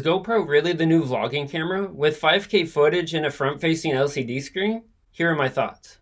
Is GoPro really the new vlogging camera? With 5K footage and a front-facing LCD screen? Here are my thoughts.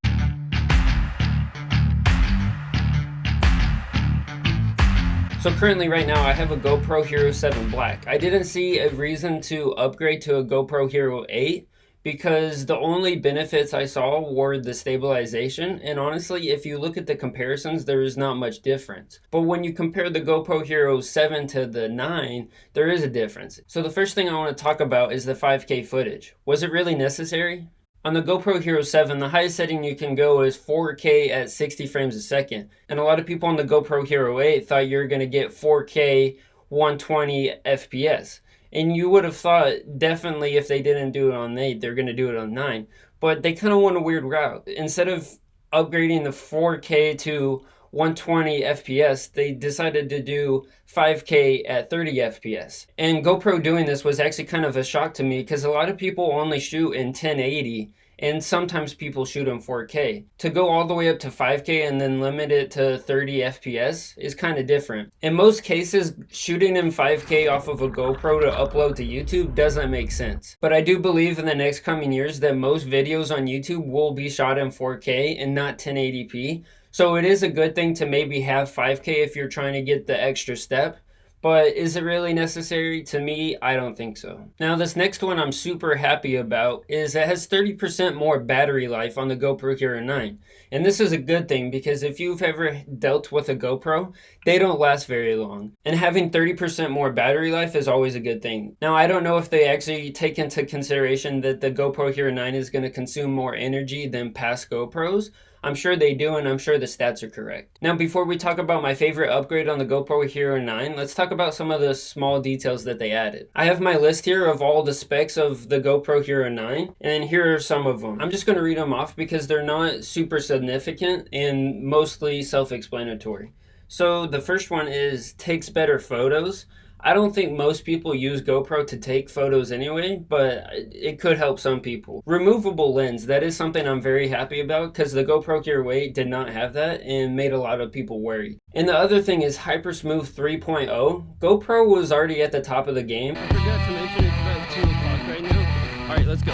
So currently right now I have a GoPro Hero 7 Black. I didn't see a reason to upgrade to a GoPro Hero 8 because the only benefits I saw were the stabilization, and honestly if you look at the comparisons there is not much difference. But when you compare the GoPro Hero 7 to the 9, there is a difference. So the first thing I want to talk about is the 5K footage. Was it really necessary? On the GoPro Hero 7, the highest setting you can go is 4K at 60 frames a second. And a lot of people on the GoPro Hero 8 thought you were going to get 4K 120 FPS. And you would have thought definitely if they didn't do it on 8, they're going to do it on 9. But they kind of went a weird route. Instead of upgrading the 4K to 120 FPS, they decided to do 5K at 30 FPS. And GoPro doing this was actually kind of a shock to me because a lot of people only shoot in 1080 and sometimes people shoot in 4K. To go all the way up to 5K and then limit it to 30 FPS is kind of different. In most cases, shooting in 5K off of a GoPro to upload to YouTube doesn't make sense. But I do believe in the next coming years that most videos on YouTube will be shot in 4K and not 1080p. So it is a good thing to maybe have 5K if you're trying to get the extra step. But is it really necessary? To me, I don't think so. Now this next one I'm super happy about is it has 30% more battery life on the GoPro Hero 9. And this is a good thing because if you've ever dealt with a GoPro, they don't last very long. And having 30% more battery life is always a good thing. Now I don't know if they actually take into consideration that the GoPro Hero 9 is going to consume more energy than past GoPros. I'm sure they do, and I'm sure the stats are correct. Now, before we talk about my favorite upgrade on the GoPro Hero 9, let's talk about some of the small details that they added. I have my list here of all the specs of the GoPro Hero 9, and here are some of them. I'm just going to read them off because they're not super significant and mostly self-explanatory. So the first one is takes better photos. I don't think most people use GoPro to take photos anyway, but it could help some people. Removable lens, that is something I'm very happy about because the GoPro Hero 8 did not have that and made a lot of people worried. And the other thing is Hypersmooth 3.0. GoPro was already at the top of the game. I forgot to mention it's about 2 o'clock right now. All right, let's go.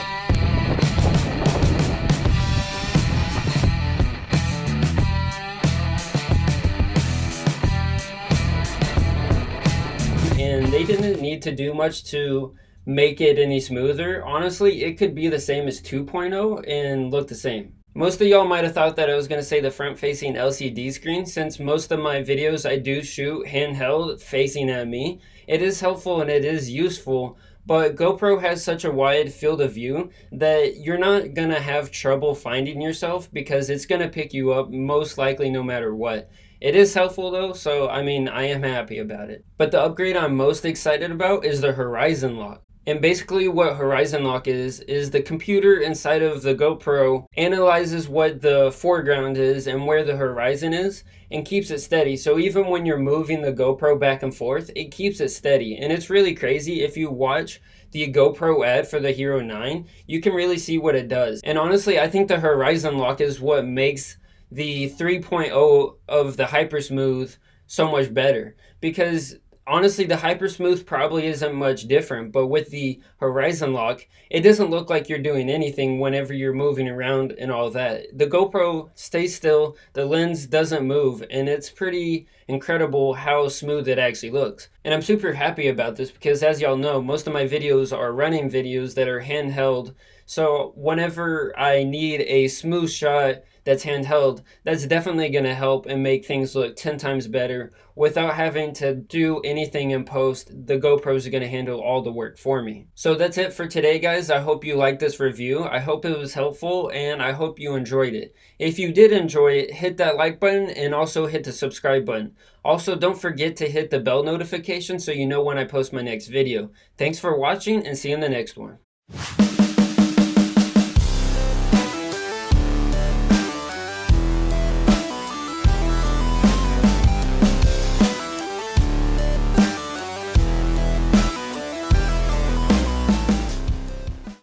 And they didn't need to do much to make it any smoother. Honestly, it could be the same as 2.0 and look the same. Most of y'all might have thought that I was going to say the front-facing LCD screen, since most of my videos I do shoot handheld facing at me. It is helpful and it is useful, but GoPro has such a wide field of view that you're not going to have trouble finding yourself because it's going to pick you up most likely no matter what. It is helpful though, so I mean, I am happy about it. But the upgrade I'm most excited about is the Horizon Lock. And basically what Horizon Lock is the computer inside of the GoPro analyzes what the foreground is and where the horizon is and keeps it steady. So even when you're moving the GoPro back and forth, it keeps it steady. And it's really crazy. If you watch the GoPro ad for the Hero 9, you can really see what it does. And honestly, I think the Horizon Lock is what makes the 3.0 of the Hypersmooth so much better, because honestly the Hypersmooth probably isn't much different, but with the Horizon Lock it doesn't look like you're doing anything whenever you're moving around and all that. The GoPro stays still, the lens doesn't move, and it's pretty incredible how smooth it actually looks. And I'm super happy about this because, as y'all know, most of my videos are running videos that are handheld, so whenever I need a smooth shot that's handheld, that's definitely going to help and make things look 10 times better without having to do anything in post. The GoPros are going to handle all the work for me. So that's it for today, guys. I hope you liked this review. I hope it was helpful and I hope you enjoyed it. If you did enjoy it, hit that like button and also hit the subscribe button. Also, don't forget to hit the bell notification so you know when I post my next video. Thanks for watching and see you in the next one.